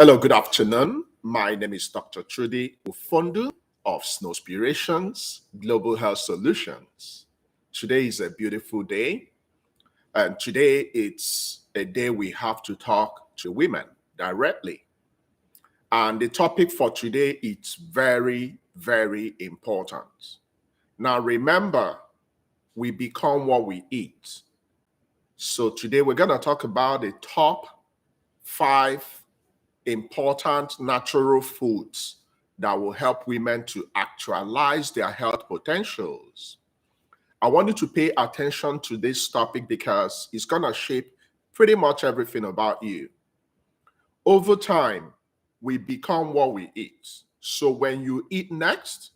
Hello, good afternoon. My name is Dr. Trudy Ufondu of Snowspirations Global Health Solutions. Today is a beautiful day, and today it's a day we have to talk to women directly. And the topic for today is very, very important. Now, remember, we become what we eat. So today we're going to talk about the top 5 important natural foods that will help women to actualize their health potentials. I want you to pay attention to this topic because it's going to shape pretty much everything about you. Over time, we become what we eat. So when you eat next,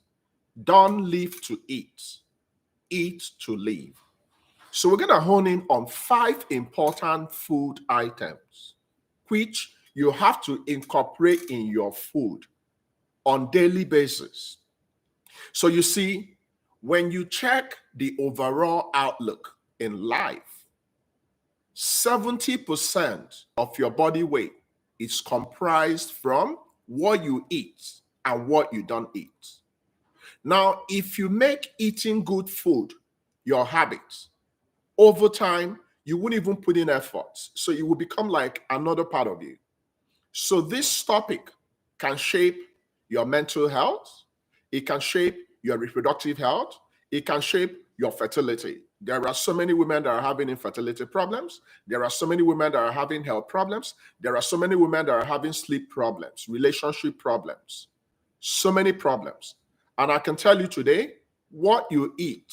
don't live to eat to live. So we're going to hone in on 5 important food items which you have to incorporate in your food on daily basis. So you see, when you check the overall outlook in life, 70% of your body weight is comprised from what you eat and what you don't eat. Now, if you make eating good food your habit, over time, you won't even put in effort. So it will become like another part of you. So this topic can shape your mental health. It can shape your reproductive health. It can shape your fertility. There are so many women that are having infertility problems. There are so many women that are having health problems. There are so many women that are having sleep problems, relationship problems, so many problems. And I can tell you today, what you eat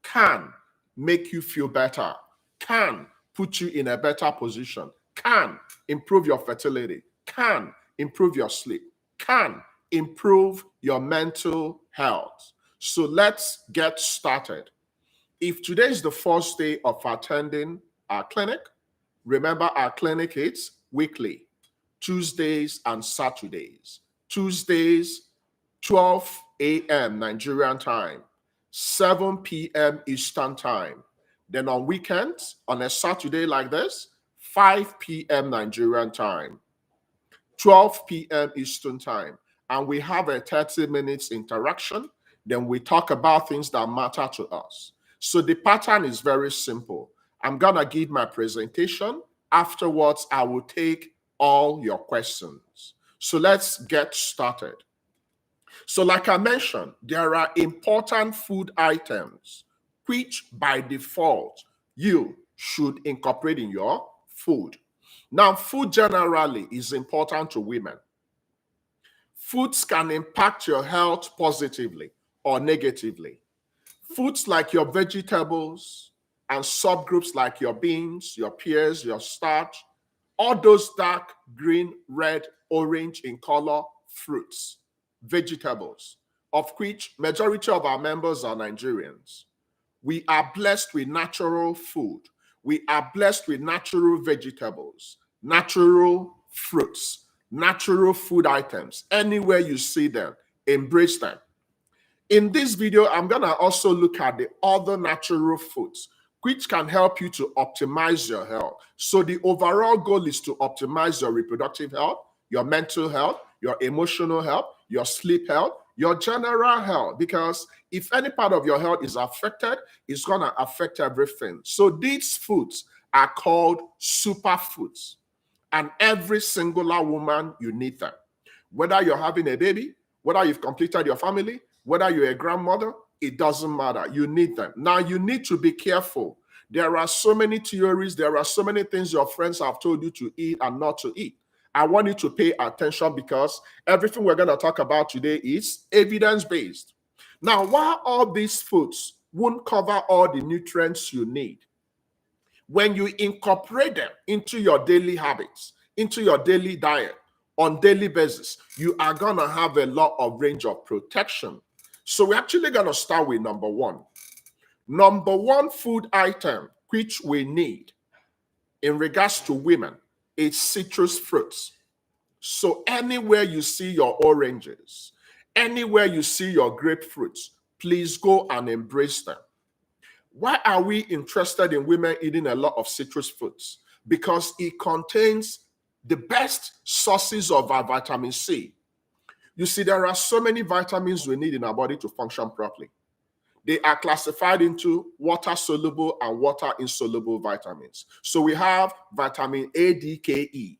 can make you feel better, can put you in a better position, can improve your fertility, can improve your sleep, can improve your mental health. So let's get started. If today is the first day of attending our clinic, remember our clinic is weekly, Tuesdays and Saturdays. Tuesdays, 12 a.m. Nigerian time, 7 p.m. Eastern time. Then on weekends, on a Saturday like this, 5 p.m. Nigerian time, 12 p.m. Eastern time. And we have a 30 minutes interaction. Then we talk about things that matter to us. So the pattern is very simple. I'm going to give my presentation. Afterwards, I will take all your questions. So let's get started. So like I mentioned, there are important food items which by default you should incorporate in your food. Now, food generally is important to women. Foods can impact your health positively or negatively. Foods like your vegetables and subgroups like your beans, your pears, your starch, all those dark green, red, orange in color fruits, vegetables, of which majority of our members are Nigerians. We are blessed with natural food. We are blessed with natural vegetables, natural fruits, natural food items. Anywhere you see them, embrace them. In this video, I'm going to also look at the other natural foods which can help you to optimize your health. So the overall goal is to optimize your reproductive health, your mental health, your emotional health, your sleep health, your general health. Because if any part of your health is affected, it's going to affect everything. So these foods are called superfoods. And every singular woman, you need them. Whether you're having a baby, whether you've completed your family, whether you're a grandmother, it doesn't matter. You need them. Now, you need to be careful. There are so many theories. There are so many things your friends have told you to eat and not to eat. I want you to pay attention because everything we're going to talk about today is evidence-based. Now, while all these foods won't cover all the nutrients you need, when you incorporate them into your daily habits, into your daily diet, on daily basis, you are going to have a lot of range of protection. So we're actually going to start with number one. Number one food item which we need in regards to women is citrus fruits. So anywhere you see your oranges, anywhere you see your grapefruits, please go and embrace them. Why are we interested in women eating a lot of citrus fruits? Because it contains the best sources of our vitamin C. You see, there are so many vitamins we need in our body to function properly. They are classified into water-soluble and water-insoluble vitamins. So we have vitamin A, D, K, E.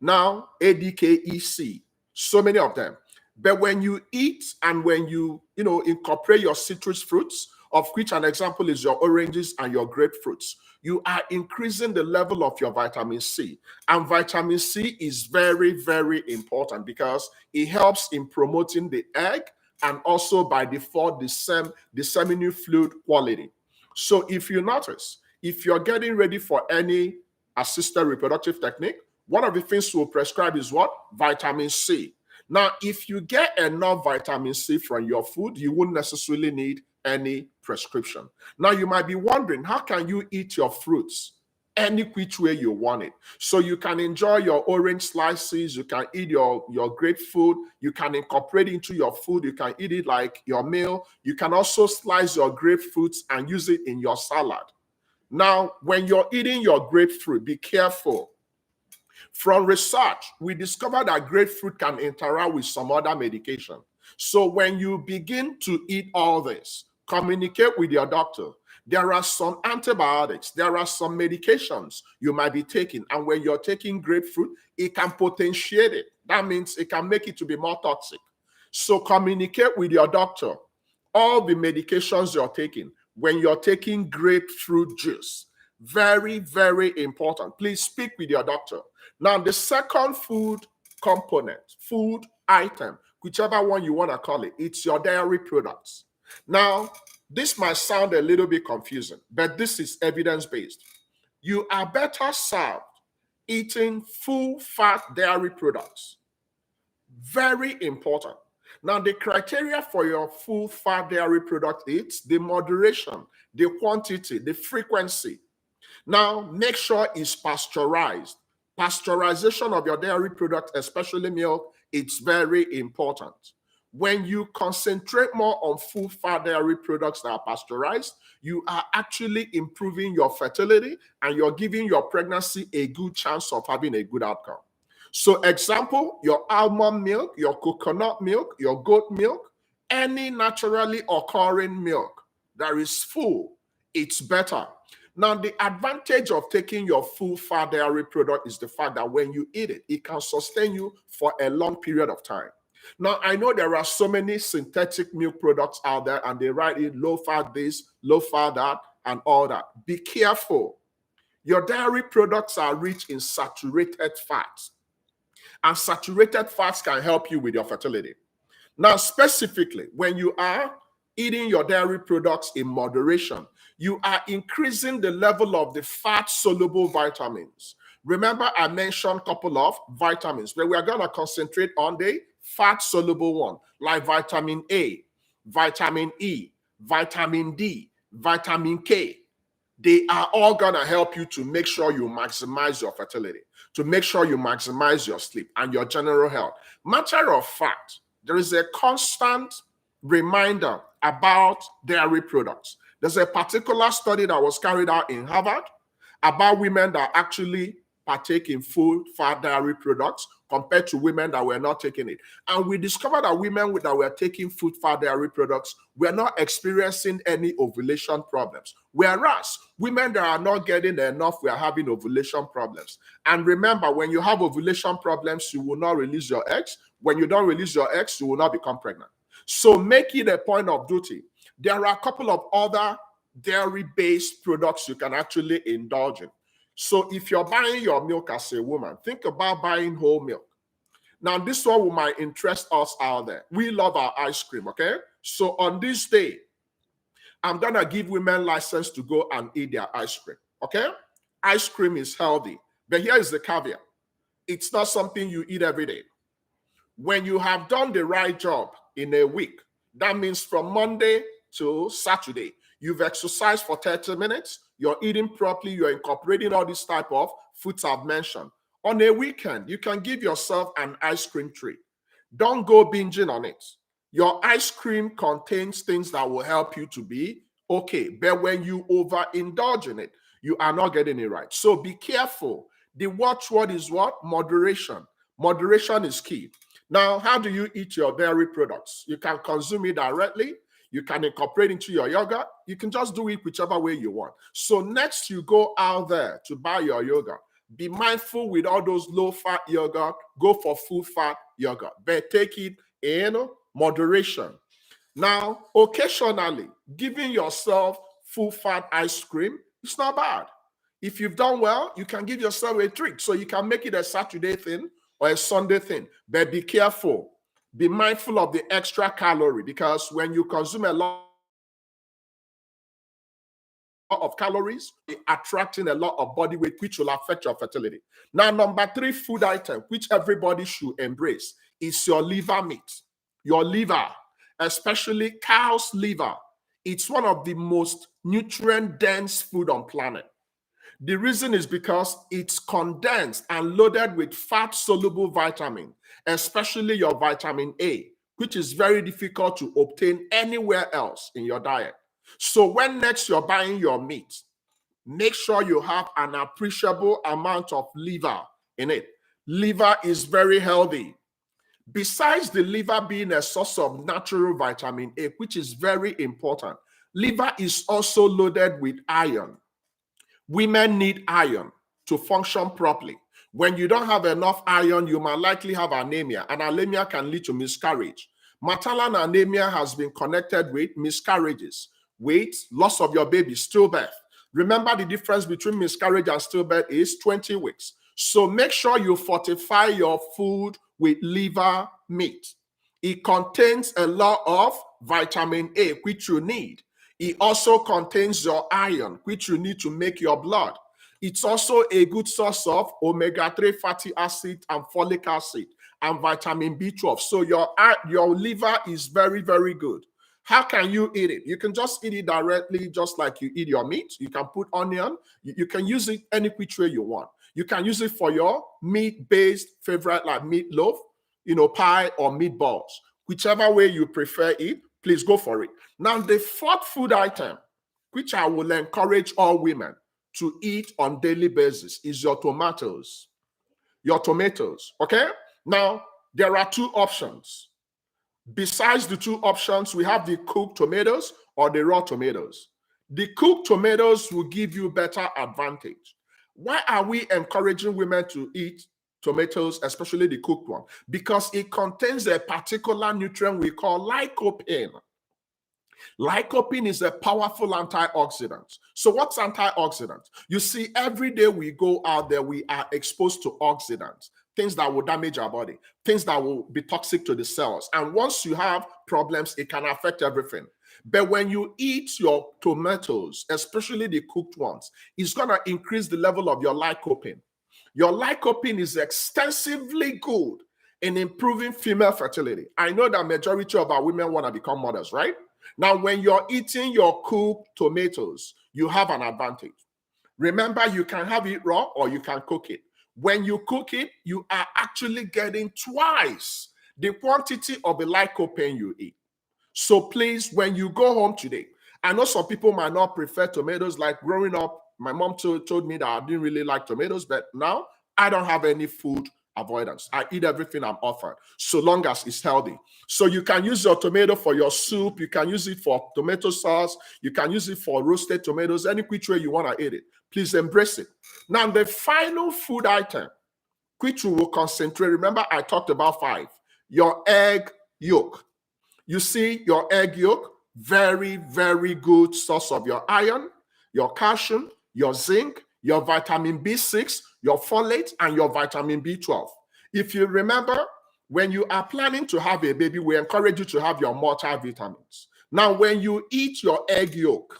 Now, A, D, K, E, C. So many of them. But when you eat and when you incorporate your citrus fruits, of which an example is your oranges and your grapefruits, you are increasing the level of your vitamin C. And vitamin C is very, very important because it helps in promoting the egg and also by default the seminal fluid quality. So if you notice, if you're getting ready for any assisted reproductive technique, one of the things we'll prescribe is what? Vitamin C. Now, if you get enough vitamin C from your food, you wouldn't necessarily need any prescription. Now, you might be wondering, how can you eat your fruits any which way you want it? So you can enjoy your orange slices, you can eat your grapefruit, you can incorporate it into your food, you can eat it like your meal. You can also slice your grapefruits and use it in your salad. Now, when you're eating your grapefruit, be careful. From research, we discovered that grapefruit can interact with some other medication. So when you begin to eat all this, communicate with your doctor. There are some antibiotics, there are some medications you might be taking, and when you're taking grapefruit, it can potentiate it. That means it can make it to be more toxic. So communicate with your doctor. All the medications you're taking, when you're taking grapefruit juice, very, very important. Please speak with your doctor. Now, the second food component, food item, whichever one you want to call it, it's your dairy products. Now, this might sound a little bit confusing, but this is evidence-based. You are better served eating full-fat dairy products. Very important. Now, the criteria for your full-fat dairy product is the moderation, the quantity, the frequency. Now, make sure it's pasteurized. Pasteurization of your dairy product, especially milk, it's very important. When you concentrate more on full-fat dairy products that are pasteurized, you are actually improving your fertility and you're giving your pregnancy a good chance of having a good outcome. So example, your almond milk, your coconut milk, your goat milk, any naturally occurring milk that is full, it's better. Now, the advantage of taking your full-fat dairy product is the fact that when you eat it, it can sustain you for a long period of time. Now, I know there are so many synthetic milk products out there and they write it low-fat this, low-fat that, and all that. Be careful. Your dairy products are rich in saturated fats. And saturated fats can help you with your fertility. Now, specifically, when you are eating your dairy products in moderation, you are increasing the level of the fat-soluble vitamins. Remember, I mentioned a couple of vitamins, but we are going to concentrate on the fat-soluble one, like vitamin A, vitamin E, vitamin D, vitamin K. They are all going to help you to make sure you maximize your fertility, to make sure you maximize your sleep and your general health. Matter of fact, there is a constant reminder about dairy products. There's a particular study that was carried out in Harvard about women that actually partake in full-fat dairy products compared to women that were not taking it. And we discovered that women that were taking full-fat dairy products were not experiencing any ovulation problems. Whereas women that are not getting enough were having ovulation problems. And remember, when you have ovulation problems, you will not release your eggs. When you don't release your eggs, you will not become pregnant. So make it a point of duty. There are a couple of other dairy-based products you can actually indulge in. So if you're buying your milk as a woman, think about buying whole milk. Now, this one might interest us out there. We love our ice cream, okay? So on this day, I'm going to give women license to go and eat their ice cream, okay? Ice cream is healthy. But here is the caveat. It's not something you eat every day. When you have done the right job in a week, that means from Monday to Saturday, you've exercised for 30 minutes, you're eating properly, you're incorporating all these type of foods I've mentioned. On a weekend, you can give yourself an ice cream treat. Don't go binging on it. Your ice cream contains things that will help you to be okay. But when you overindulge in it, you are not getting it right. So be careful. The watchword is what? Moderation. Moderation is key. Now, how do you eat your dairy products? You can consume it directly. You can incorporate into your yogurt. You can just do it whichever way you want. So next you go out there to buy your yogurt, be mindful with all those low-fat yogurt. Go for full-fat yogurt, but take it in moderation. Now, occasionally, giving yourself full-fat ice cream, it's not bad. If you've done well, you can give yourself a treat. So you can make it a Saturday thing or a Sunday thing. But be careful. Be mindful of the extra calorie, because when you consume a lot of calories, you're attracting a lot of body weight, which will affect your fertility. Now, number 3 food item, which everybody should embrace, is your liver meat. Your liver, especially cow's liver. It's one of the most nutrient-dense food on planet. The reason is because it's condensed and loaded with fat-soluble vitamin, especially your vitamin A, which is very difficult to obtain anywhere else in your diet. So when next you're buying your meat, make sure you have an appreciable amount of liver in it. Liver is very healthy. Besides the liver being a source of natural vitamin A, which is very important, liver is also loaded with iron. Women need iron to function properly. When you don't have enough iron, you might likely have anemia, and anemia can lead to miscarriage. Maternal anemia has been connected with miscarriages, weight, loss of your baby, stillbirth. Remember, the difference between miscarriage and stillbirth is 20 weeks. So make sure you fortify your food with liver meat. It contains a lot of vitamin A, which you need. It also contains your iron, which you need to make your blood. It's also a good source of omega-3 fatty acid and folic acid and vitamin B12. So your liver is very, very good. How can you eat it? You can just eat it directly, just like you eat your meat. You can put onion. You can use it any which way you want. You can use it for your meat-based favorite, like meatloaf, pie or meatballs. Whichever way you prefer it, please go for it. Now, the 4th food item, which I will encourage all women to eat on daily basis, is your tomatoes. Your tomatoes, okay? Now, there are 2 options. Besides the 2 options, we have the cooked tomatoes or the raw tomatoes. The cooked tomatoes will give you better advantage. Why are we encouraging women to eat tomatoes, especially the cooked one? Because it contains a particular nutrient we call lycopene. Lycopene is a powerful antioxidant. So what's antioxidant? You see, every day we go out there, we are exposed to oxidants, things that will damage our body, things that will be toxic to the cells. And once you have problems, it can affect everything. But when you eat your tomatoes, especially the cooked ones, it's going to increase the level of your lycopene. Your lycopene is extensively good in improving female fertility. I know that majority of our women want to become mothers, right? Now, when you're eating your cooked tomatoes, you have an advantage. Remember, you can have it raw or you can cook it. When you cook it, you are actually getting twice the quantity of the lycopene you eat. So please, when you go home today, I know some people might not prefer tomatoes. Like growing up, my mom told me that I didn't really like tomatoes, but now I don't have any food avoidance. I eat everything I'm offered, so long as it's healthy. So you can use your tomato for your soup. You can use it for tomato sauce. You can use it for roasted tomatoes, any which way you want to eat it. Please embrace it. Now, the final food item, which we will concentrate, remember I talked about 5, your egg yolk. You see, your egg yolk, very, very good source of your iron, your calcium, your zinc, your vitamin B6, your folate, and your vitamin B12. If you remember, when you are planning to have a baby, we encourage you to have your multivitamins. Now, when you eat your egg yolk,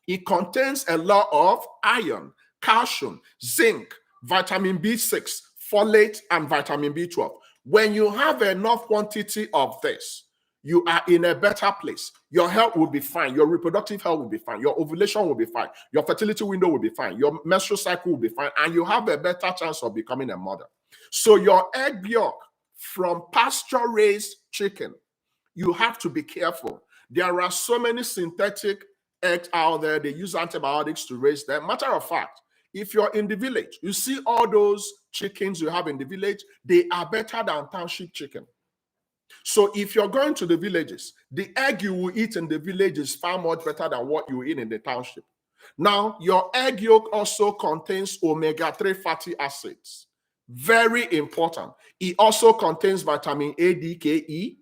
it contains a lot of iron, calcium, zinc, vitamin B6, folate, and vitamin B12. When you have enough quantity of this, you are in a better place. Your health will be fine. Your reproductive health will be fine. Your ovulation will be fine. Your fertility window will be fine. Your menstrual cycle will be fine. And you have a better chance of becoming a mother. So your egg yolk from pasture-raised chicken, you have to be careful. There are so many synthetic eggs out there. They use antibiotics to raise them. Matter of fact, If you're in the village, you see all those chickens you have in the village, they are better than township chicken. So if you're going to the villages, the egg you will eat in the village is far much better than what you eat in the township. Now, your egg yolk also contains omega-3 fatty acids. Very important. It also contains vitamin A, D, K, E.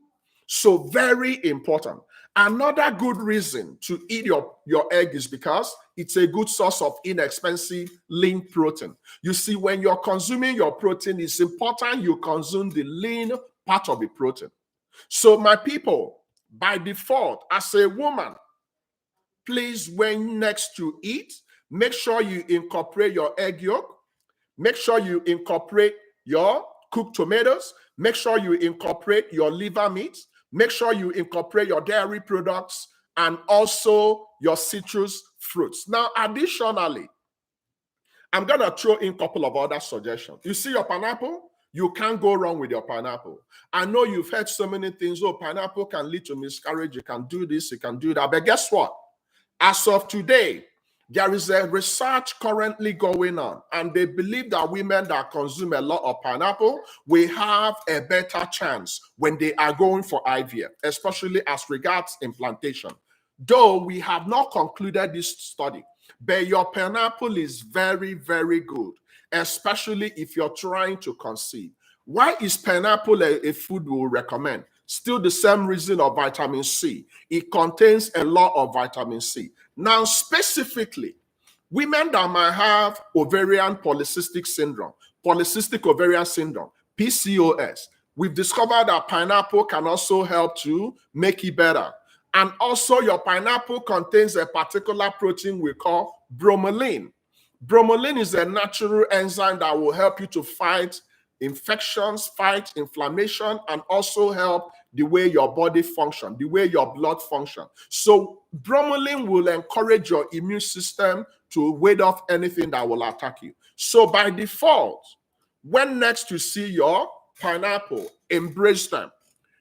So very important. Another good reason to eat your egg is because it's a good source of inexpensive lean protein. You see, when you're consuming your protein, it's important you consume the lean part of the protein. So my people, by default, as a woman, please, when next you eat, make sure you incorporate your egg yolk. Make sure you incorporate your cooked tomatoes. Make sure you incorporate your liver meat. Make sure you incorporate your dairy products and also your citrus fruits. Now, additionally, I'm going to throw in a couple of other suggestions. You see your pineapple? You can't go wrong with your pineapple. I know you've heard so many things. Oh, pineapple can lead to miscarriage. You can do this, you can do that. But guess what? As of today, there is a research currently going on, and they believe that women that consume a lot of pineapple will have a better chance when they are going for IVF, especially as regards implantation. Though we have not concluded this study, but your pineapple is very, very good, especially if you're trying to conceive. Why is pineapple a food we will recommend? Still the same reason of vitamin C. It contains a lot of vitamin C. Now, specifically, women that might have ovarian polycystic syndrome, polycystic ovarian syndrome, PCOS, we've discovered that pineapple can also help to make it better. And also, your pineapple contains a particular protein we call bromelain. Bromelain is a natural enzyme that will help you to fight infections, fight inflammation, and also help the way your body functions, the way your blood functions. So bromelain will encourage your immune system to ward off anything that will attack you. So by default, when next you see your pineapple, embrace them.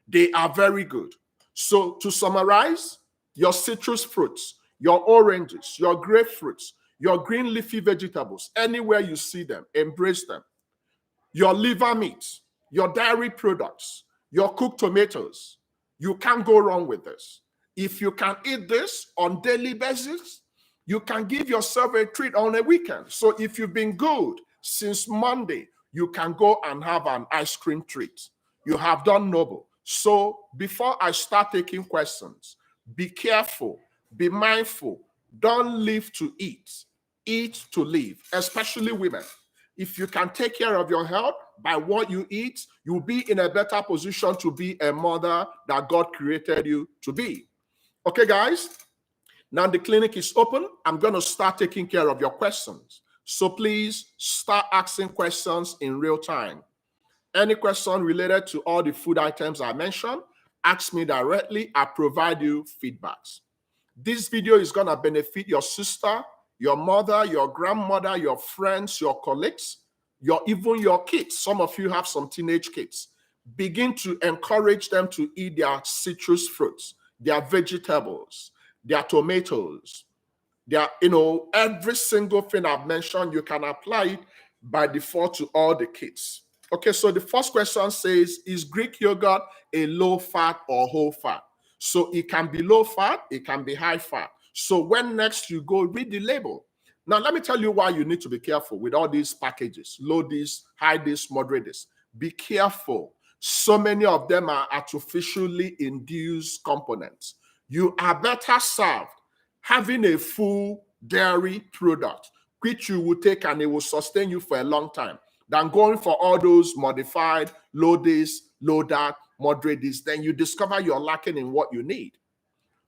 They are very good. So to summarize, your citrus fruits, your oranges, your grapefruits, your green leafy vegetables, anywhere you see them, embrace them. Your liver meat, your dairy products, your cooked tomatoes, you can't go wrong with this. If you can eat this on daily basis, you can give yourself a treat on a weekend. So if you've been good since Monday, you can go and have an ice cream treat. You have done noble. So before I start taking questions, be careful, be mindful. Don't live to eat to live, especially women. If you can take care of your health by what you eat, you'll be in a better position to be a mother that God created you to be. Okay, guys? Now the clinic is open. I'm going to start taking care of your questions. So please start asking questions in real time. Any question related to all the food items I mentioned, ask me directly. I provide you feedbacks. This video is going to benefit your sister, your mother, your grandmother, your friends, your colleagues, even your kids. Some of you have some teenage kids. Begin to encourage them to eat their citrus fruits, their vegetables, their tomatoes, their, every single thing I've mentioned, you can apply it by default to all the kids. Okay, so the first question says, is Greek yogurt a low fat or whole fat? So it can be low fat, it can be high fat. So when next you go, read the label. Now, let me tell you why you need to be careful with all these packages. Low this, high this, moderate this. Be careful. So many of them are artificially induced components. You are better served having a full dairy product, which you will take and it will sustain you for a long time, than going for all those modified, low this, low that, moderate this. Then you discover you're lacking in what you need.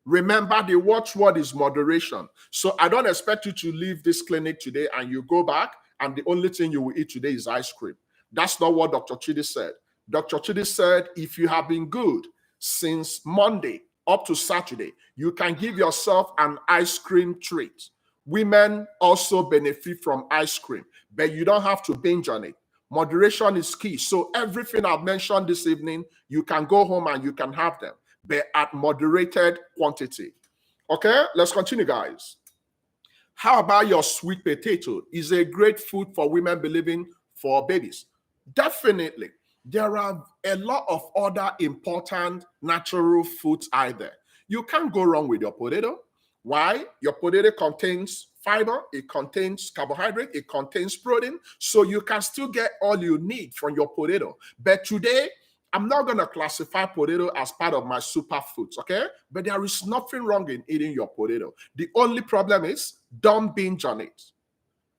Remember, the watchword is moderation. So I don't expect you to leave this clinic today and you go back and the only thing you will eat today is ice cream. That's not what Dr. Chidi said. Dr. Chidi said, if you have been good since Monday up to Saturday, you can give yourself an ice cream treat. Women also benefit from ice cream, but you don't have to binge on it. Moderation is key. So everything I've mentioned this evening, you can go home and you can have them, but at moderated quantity. Okay, let's continue, guys. How about your sweet potato? Is a great food for women believing for babies? Definitely. There are a lot of other important natural foods out there. You can't go wrong with your potato. Why? Your potato contains fiber, it contains carbohydrate, it contains protein, so you can still get all you need from your potato. But today, I'm not going to classify potato as part of my superfoods, okay? But there is nothing wrong in eating your potato. The only problem is don't binge on it.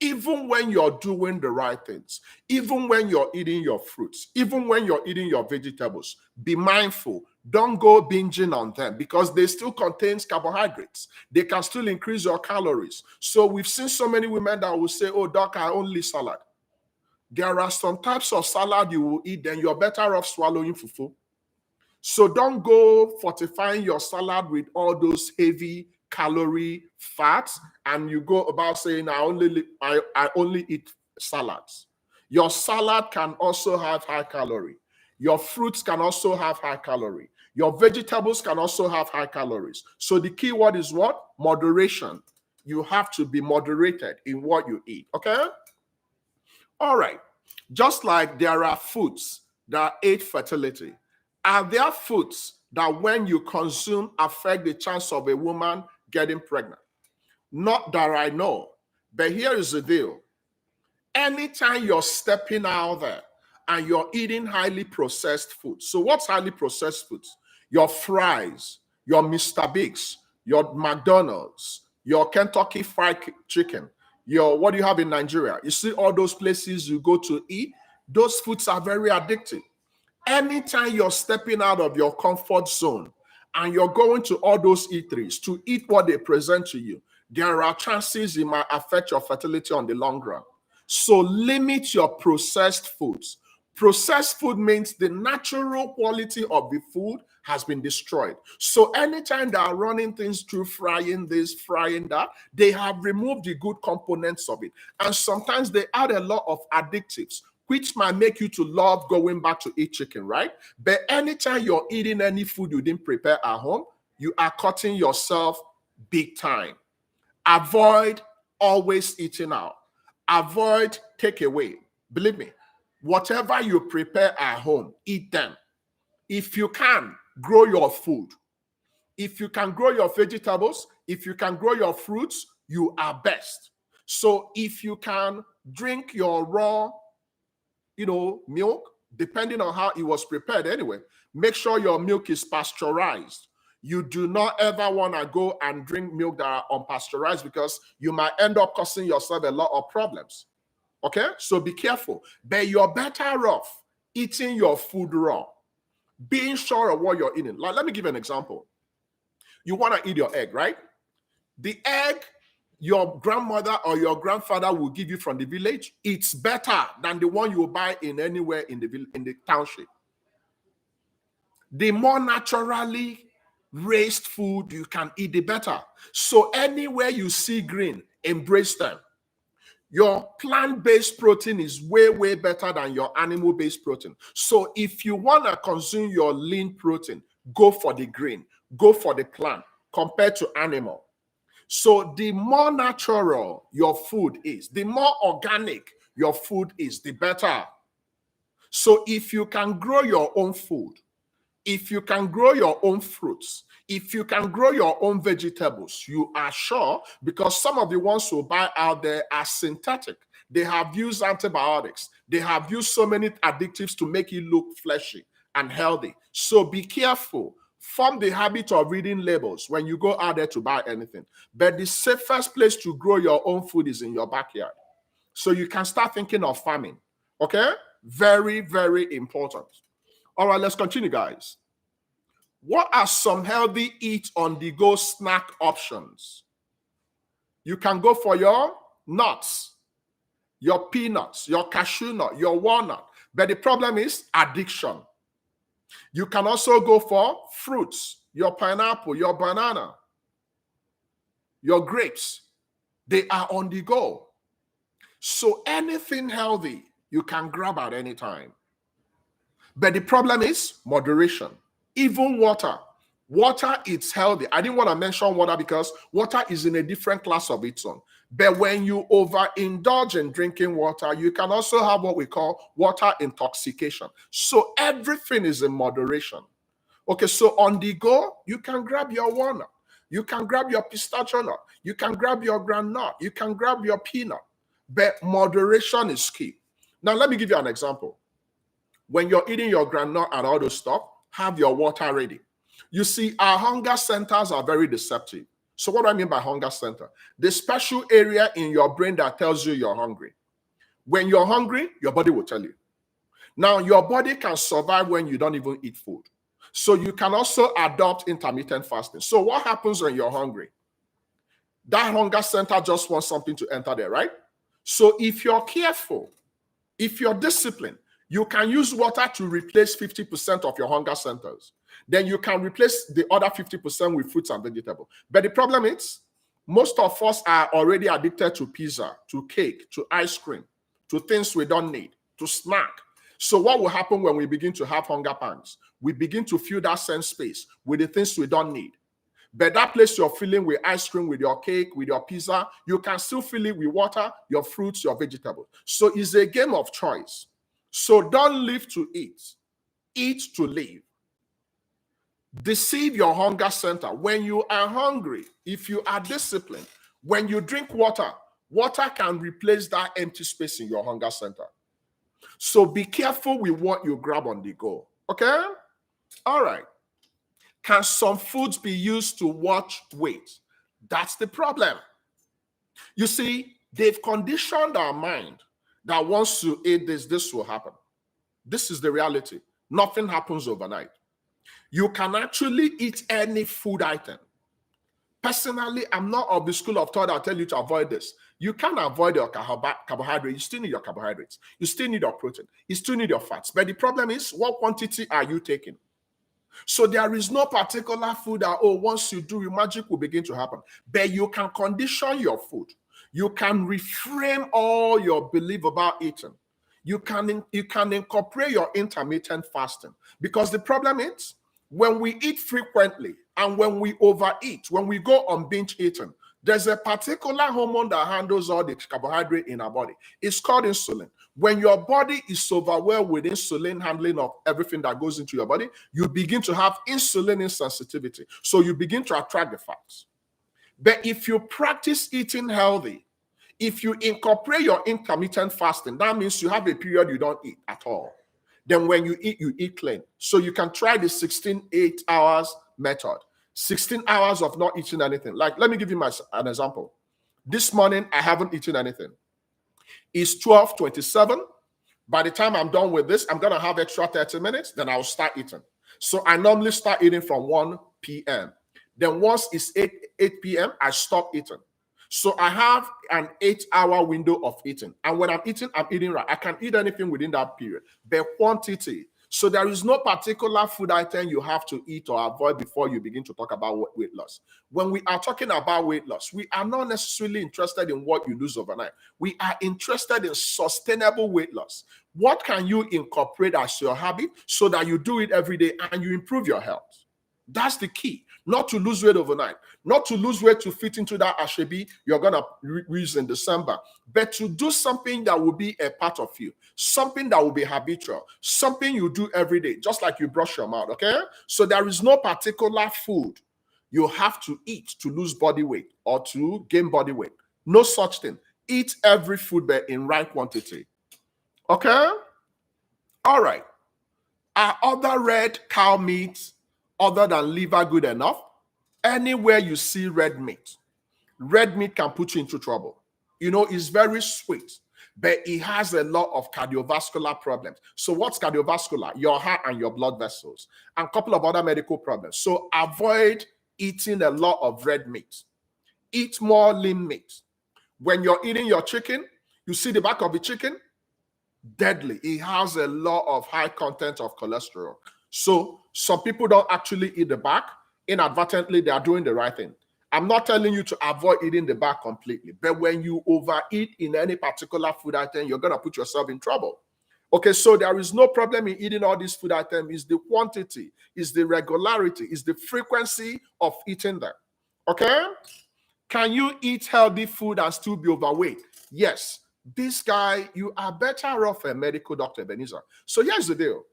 Even when you're doing the right things, even when you're eating your fruits, even when you're eating your vegetables, be mindful. Don't go binging on them because they still contain carbohydrates. They can still increase your calories. So we've seen so many women that will say, oh, doc, I only salad. There are some types of salad you will eat, then you're better off swallowing fufu. So don't go fortifying your salad with all those heavy calorie fats and you go about saying, I only eat salads. Your salad can also have high calorie. Your fruits can also have high calorie. Your vegetables can also have high calories. So the key word is what? Moderation. You have to be moderated in what you eat, okay? All right. Just like there are foods that aid fertility, are there foods that when you consume affect the chance of a woman getting pregnant? Not that I know, but here is the deal. Anytime you're stepping out there and you're eating highly processed food. So what's highly processed foods? Your fries, your Mr. Biggs, your McDonald's, your Kentucky Fried Chicken, your what do you have in Nigeria? You see all those places you go to eat, those foods are very addictive. Anytime you're stepping out of your comfort zone and you're going to all those eateries to eat what they present to you, there are chances it might affect your fertility on the long run. So limit your processed foods. Processed food means the natural quality of the food has been destroyed. So anytime they are running things through frying this, frying that, they have removed the good components of it. And sometimes they add a lot of additives, which might make you to love going back to eat chicken, right? But anytime you're eating any food you didn't prepare at home, you are cutting yourself big time. Avoid always eating out. Avoid takeaway. Believe me, whatever you prepare at home, eat them. If you can, grow your food. If you can grow your vegetables, if you can grow your fruits, you are best. So if you can drink your raw, milk, depending on how it was prepared anyway, make sure your milk is pasteurized. You do not ever want to go and drink milk that are unpasteurized because you might end up causing yourself a lot of problems. Okay? So be careful. But you're better off eating your food raw, being sure of what you're eating. Like, let me give you an example. You want to eat your egg, right? The egg your grandmother or your grandfather will give you from the village, it's better than the one you will buy in anywhere in the township. The more naturally raised food you can eat, the better. So anywhere you see green, embrace them. Your plant-based protein is way, way better than your animal-based protein. So if you want to consume your lean protein, go for the green, go for the plant compared to animal. So the more natural your food is, the more organic your food is, the better. So if you can grow your own food, if you can grow your own fruits, if you can grow your own vegetables, you are sure, because some of the ones who buy out there are synthetic. They have used antibiotics. They have used so many additives to make it look fleshy and healthy. So be careful. Form the habit of reading labels when you go out there to buy anything. But the safest place to grow your own food is in your backyard. So you can start thinking of farming. Okay? Very, very important. All right, let's continue, guys. What are some healthy eat-on-the-go snack options? You can go for your nuts, your peanuts, your cashew nut, your walnut. But the problem is addiction. You can also go for fruits, your pineapple, your banana, your grapes. They are on the go. So anything healthy, you can grab at any time. But the problem is moderation. Even water. Water is healthy. I didn't want to mention water because water is in a different class of its own. But when you overindulge in drinking water, you can also have what we call water intoxication. So everything is in moderation. Okay, so on the go, you can grab your walnut, you can grab your pistachio nut, you can grab your groundnut, you can grab your peanut, but moderation is key. Now, let me give you an example. When you're eating your groundnut and all those stuff, have your water ready. You see, our hunger centers are very deceptive. So what do I mean by hunger center? The special area in your brain that tells you you're hungry. When you're hungry, your body will tell you. Now, your body can survive when you don't even eat food. So you can also adopt intermittent fasting. So what happens when you're hungry? That hunger center just wants something to enter there, right? So if you're careful, if you're disciplined, you can use water to replace 50% of your hunger centers. Then you can replace the other 50% with fruits and vegetables. But the problem is, most of us are already addicted to pizza, to cake, to ice cream, to things we don't need, to snack. So what will happen when we begin to have hunger pangs? We begin to fill that same space with the things we don't need. But that place you're filling with ice cream, with your cake, with your pizza, you can still fill it with water, your fruits, your vegetables. So it's a game of choice. So don't live to eat to live. Deceive your hunger center. When you are hungry, if you are disciplined, when you drink water, water can replace that empty space in your hunger center. So be careful with what you grab on the go. Okay? All right. Can some foods be used to watch weight? That's the problem. You see, they've conditioned our mind that once you eat this will happen. This is the reality. Nothing happens overnight. You can actually eat any food item. Personally, I'm not of the school of thought I'll tell you to avoid this. You can't avoid your carbohydrates. You still need your carbohydrates. You still need your protein. You still need your fats. But the problem is, what quantity are you taking? So there is no particular food that, once you do, magic will begin to happen. But you can condition your food. You can reframe all your belief about eating. You can incorporate your intermittent fasting. Because the problem is, when we eat frequently and when we overeat, when we go on binge eating, there's a particular hormone that handles all the carbohydrate in our body. It's called insulin. When your body is overwhelmed with insulin handling of everything that goes into your body, you begin to have insulin insensitivity. So you begin to attract the fats. But if you practice eating healthy, if you incorporate your intermittent fasting, that means you have a period you don't eat at all. Then when you eat clean. So you can try the 16-8 hours method. 16 hours of not eating anything. Like, let me give you an example. This morning, I haven't eaten anything. It's 12:27. By the time I'm done with this, I'm going to have extra 30 minutes. Then I'll start eating. So I normally start eating from 1 p.m. Then once it's 8 p.m., I stop eating. So I have an 8-hour window of eating. And when I'm eating right. I can eat anything within that period. The quantity. So there is no particular food item you have to eat or avoid before you begin to talk about weight loss. When we are talking about weight loss, we are not necessarily interested in what you lose overnight. We are interested in sustainable weight loss. What can you incorporate as your habit so that you do it every day and you improve your health? That's the key. Not to lose weight overnight, not to lose weight to fit into that ashebi you're going to use in December, but to do something that will be a part of you, something that will be habitual, something you do every day, just like you brush your mouth, okay? So there is no particular food you have to eat to lose body weight or to gain body weight. No such thing. Eat every food, but in right quantity. Okay? All right. Are other red cow meats other than liver good enough? Anywhere you see red meat can put you into trouble. You know, it's very sweet, but it has a lot of cardiovascular problems. So what's cardiovascular? Your heart and your blood vessels, and a couple of other medical problems. So avoid eating a lot of red meat. Eat more lean meat. When you're eating your chicken, you see the back of the chicken? Deadly. It has a lot of high content of cholesterol. So some people don't actually eat the back. Inadvertently, they are doing the right thing. I'm not telling you to avoid eating the back completely, but when you overeat in any particular food item, you're going to put yourself in trouble. Okay, so there is no problem in eating all these food items. It's the quantity, it's the regularity, it's the frequency of eating them. Okay? Can you eat healthy food and still be overweight? Yes. This guy, you are better off a medical doctor, Ebenezer. So here's the deal.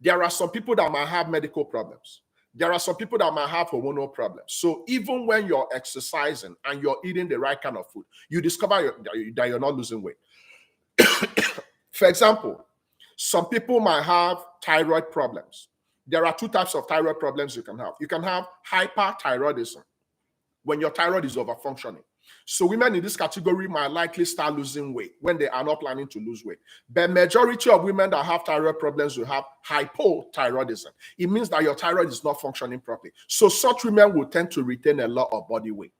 There are some people that might have medical problems. There are some people that might have hormonal problems. So even when you're exercising and you're eating the right kind of food, you discover that you're not losing weight. For example, some people might have thyroid problems. There are two types of thyroid problems you can have. You can have hyperthyroidism, when your thyroid is overfunctioning. So women in this category might likely start losing weight when they are not planning to lose weight. The majority of women that have thyroid problems will have hypothyroidism. It means that your thyroid is not functioning properly. So such women will tend to retain a lot of body weight.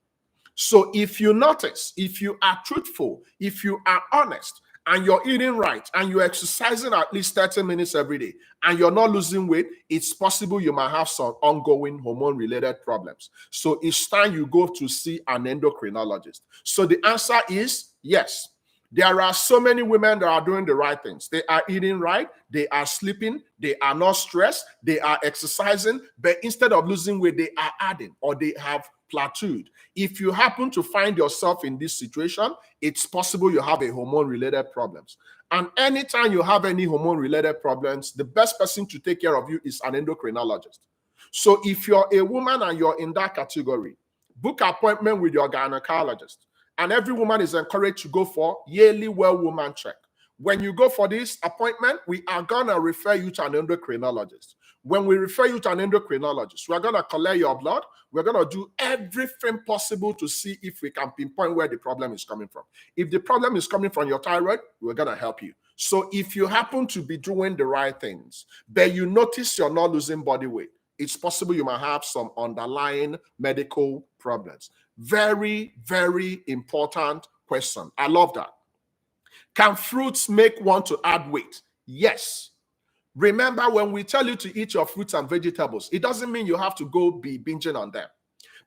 So if you notice, if you are truthful, if you are honest, and you're eating right, and you're exercising at least 30 minutes every day, and you're not losing weight, it's possible you might have some ongoing hormone-related problems. So it's time you go to see an endocrinologist. So the answer is yes. There are so many women that are doing the right things. They are eating right, they are sleeping, they are not stressed, they are exercising, but instead of losing weight, they are adding, or they have plateaued. If you happen to find yourself in this situation, it's possible you have a hormone-related problems. And anytime you have any hormone-related problems, the best person to take care of you is an endocrinologist. So if you're a woman and you're in that category, book an appointment with your gynecologist. And every woman is encouraged to go for yearly well woman check. When you go for this appointment, we are going to refer you to an endocrinologist. When we refer you to an endocrinologist, we're going to collect your blood. We're going to do everything possible to see if we can pinpoint where the problem is coming from. If the problem is coming from your thyroid, we're going to help you. So if you happen to be doing the right things, but you notice you're not losing body weight, it's possible you might have some underlying medical problems. Very, very important question. I love that. Can fruits make one to add weight? Yes. Remember, when we tell you to eat your fruits and vegetables, it doesn't mean you have to go be binging on them,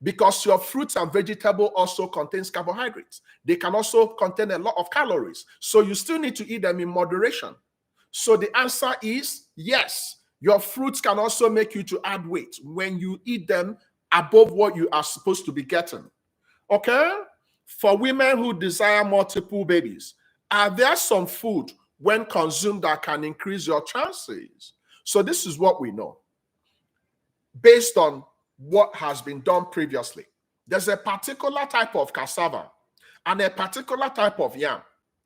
because your fruits and vegetable also contains carbohydrates. They can also contain a lot of calories. So you still need to eat them in moderation. So the answer is yes. Your fruits can also make you to add weight when you eat them above what you are supposed to be getting. Okay? For women who desire multiple babies, are there some food when consumed that can increase your chances? So this is what we know based on what has been done previously. There's a particular type of cassava and a particular type of yam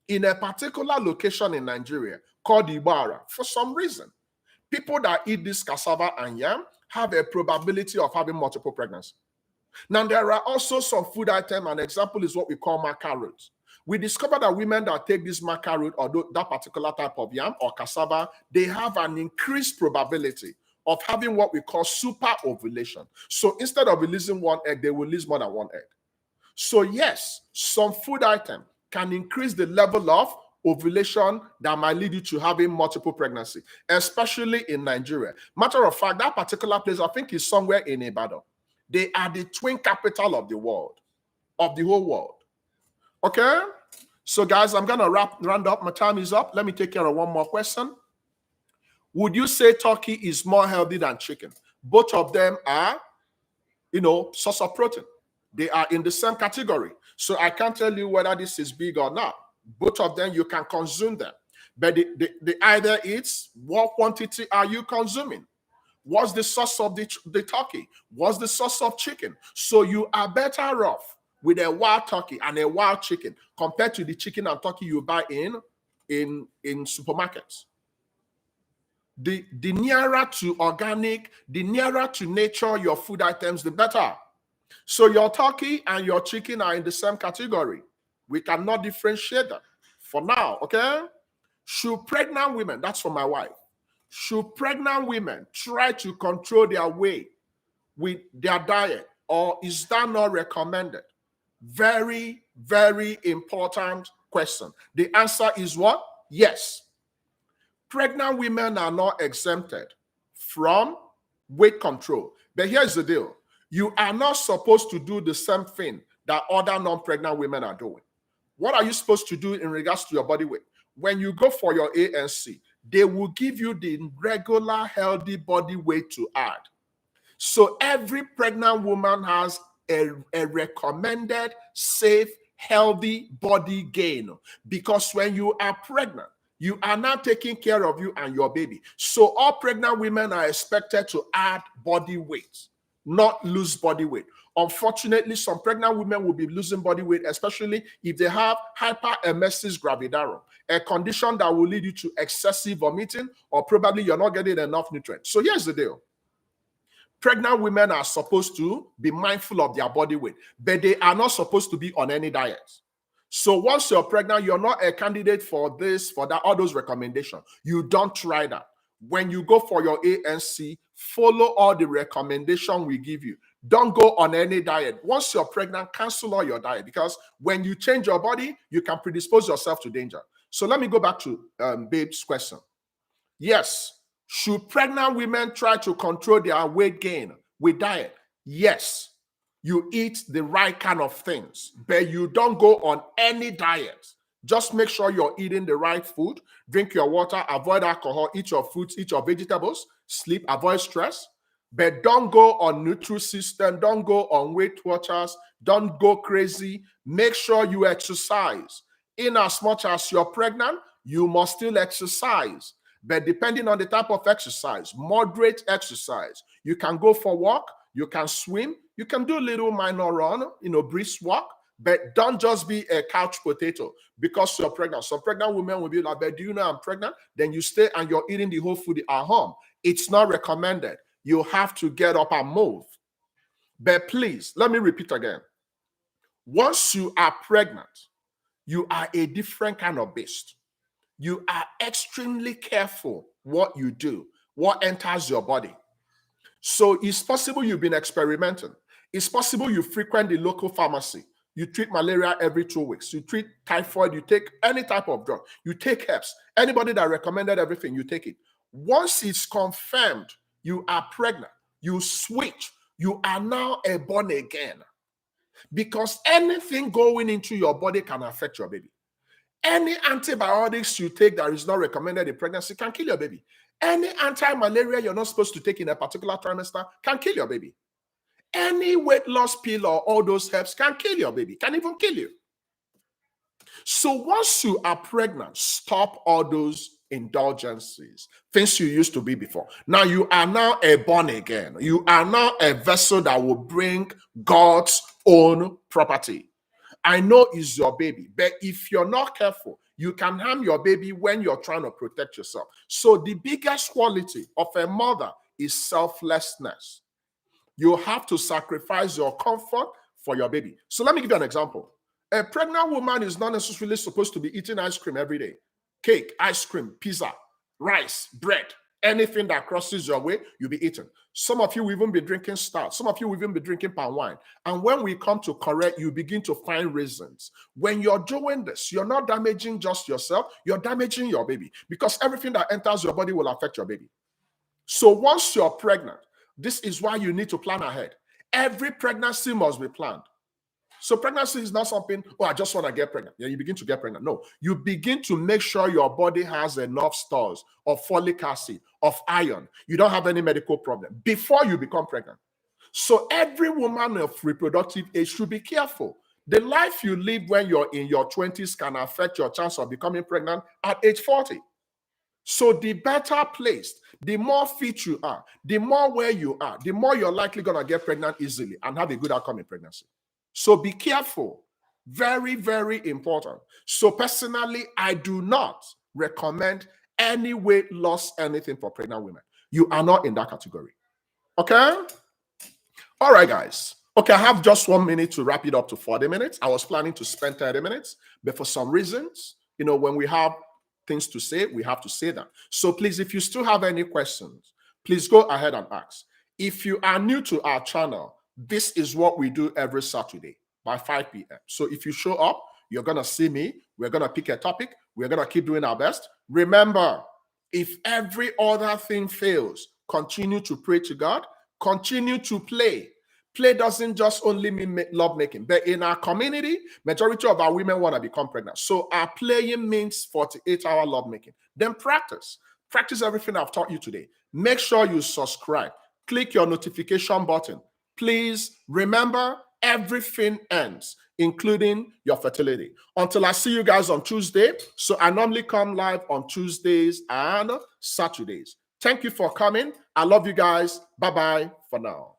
in a particular location in Nigeria called Ibara. For some reason, people that eat this cassava and yam have a probability of having multiple pregnancies. Now, there are also some food items. An example is what we call maca root. We discovered that women that take this maca root or that particular type of yam or cassava, they have an increased probability of having what we call super ovulation. So instead of releasing one egg, they will release more than one egg. So yes, some food item can increase the level of ovulation that might lead you to having multiple pregnancy, especially in Nigeria. Matter of fact, that particular place, I think, is somewhere in Ibadan. They are the twin capital of the world, of the whole world. Okay? So guys, I'm going to round up. My time is up. Let me take care of one more question. Would you say turkey is more healthy than chicken? Both of them are, source of protein. They are in the same category. So I can't tell you whether this is big or not. Both of them, you can consume them. But the idea is, what quantity are you consuming? What's the source of the turkey? What's the source of chicken? So you are better off with a wild turkey and a wild chicken compared to the chicken and turkey you buy in supermarkets. The nearer to organic, the nearer to nature your food items, the better. So your turkey and your chicken are in the same category. We cannot differentiate them for now, okay? Should pregnant women, that's for my wife, should pregnant women try to control their weight with their diet, or is that not recommended? Very, very important question. The answer is what? Yes. Pregnant women are not exempted from weight control. But here's the deal. You are not supposed to do the same thing that other non-pregnant women are doing. What are you supposed to do in regards to your body weight? When you go for your ANC, they will give you the regular healthy body weight to add. So every pregnant woman has a recommended, safe, healthy body gain. Because when you are pregnant, you are now taking care of you and your baby. So all pregnant women are expected to add body weight, not lose body weight. Unfortunately, some pregnant women will be losing body weight, especially if they have hyperemesis gravidarum, a condition that will lead you to excessive vomiting, or probably you're not getting enough nutrients. So here's the deal. Pregnant women are supposed to be mindful of their body weight, but they are not supposed to be on any diet. So once you're pregnant, you're not a candidate for this, for that, all those recommendations. You don't try that. When you go for your ANC, follow all the recommendation we give you. Don't go on any diet. Once you're pregnant, cancel all your diet, because when you change your body, you can predispose yourself to danger. So let me go back to Babe's question. Yes. Should pregnant women try to control their weight gain with diet? Yes. You eat the right kind of things, but you don't go on any diet. Just make sure you're eating the right food, drink your water, avoid alcohol, eat your fruits, eat your vegetables, sleep, avoid stress. But don't go on Nutrisystem, don't go on Weight Watchers, don't go crazy. Make sure you exercise. In as much as you're pregnant, you must still exercise. But depending on the type of exercise, moderate exercise. You can go for a walk, you can swim, you can do a little minor run, brisk walk, but don't just be a couch potato because you're pregnant. Some pregnant women will be like, but do you know I'm pregnant? Then you stay and you're eating the whole food at home. It's not recommended. You have to get up and move. But please, let me repeat again. Once you are pregnant, you are a different kind of beast. You are extremely careful what you do, what enters your body. So it's possible you've been experimenting. It's possible you frequent the local pharmacy. You treat malaria every 2 weeks. You treat typhoid. You take any type of drug. You take herbs. Anybody that recommended everything, you take it. Once it's confirmed you are pregnant, you switch. You are now a born again. Because anything going into your body can affect your baby. Any antibiotics you take that is not recommended in pregnancy can kill your baby. Any anti-malaria you're not supposed to take in a particular trimester can kill your baby. Any weight loss pill or all those herbs can kill your baby, can even kill you. So once you are pregnant, stop all those indulgences, things you used to be before. Now you are now a born again. You are now a vessel that will bring God's own property. I know it's your baby, but if you're not careful, you can harm your baby when you're trying to protect yourself. So the biggest quality of a mother is selflessness. You have to sacrifice your comfort for your baby. So let me give you an example. A pregnant woman is not necessarily supposed to be eating ice cream every day. Cake, ice cream, pizza, rice, bread, anything that crosses your way, you'll be eating. Some of you will even be drinking stout. Some of you will even be drinking palm wine. And when we come to correct, you begin to find reasons. When you're doing this, you're not damaging just yourself, you're damaging your baby, because everything that enters your body will affect your baby. So once you're pregnant, this is why you need to plan ahead. Every pregnancy must be planned. So pregnancy is not something, I just want to get pregnant. Yeah, you begin to get pregnant. No, you begin to make sure your body has enough stores of folic acid, of iron. You don't have any medical problem before you become pregnant. So every woman of reproductive age should be careful. The life you live when you're in your 20s can affect your chance of becoming pregnant at age 40. So the better placed, the more fit you are, the more where you are, the more you're likely going to get pregnant easily and have a good outcome in pregnancy. So be careful. Very, very important. So personally, I do not recommend any weight loss, anything for pregnant women. You are not in that category. Okay? All right, guys. Okay, I have just 1 minute to wrap it up to 40 minutes. I was planning to spend 30 minutes, but for some reasons, when we have things to say, we have to say that. So please, if you still have any questions, please go ahead and ask. If you are new to our channel, this is what we do every Saturday by 5 p.m. So if you show up, you're going to see me. We're going to pick a topic. We're going to keep doing our best. Remember, if every other thing fails, continue to pray to God. Continue to play. Play doesn't just only mean love making, but in our community, majority of our women want to become pregnant. So our playing means 48-hour love making. Then practice. Practice everything I've taught you today. Make sure you subscribe. Click your notification button. Please remember, everything ends, including your fertility. Until I see you guys on Tuesday. So I normally come live on Tuesdays and Saturdays. Thank you for coming. I love you guys. Bye-bye for now.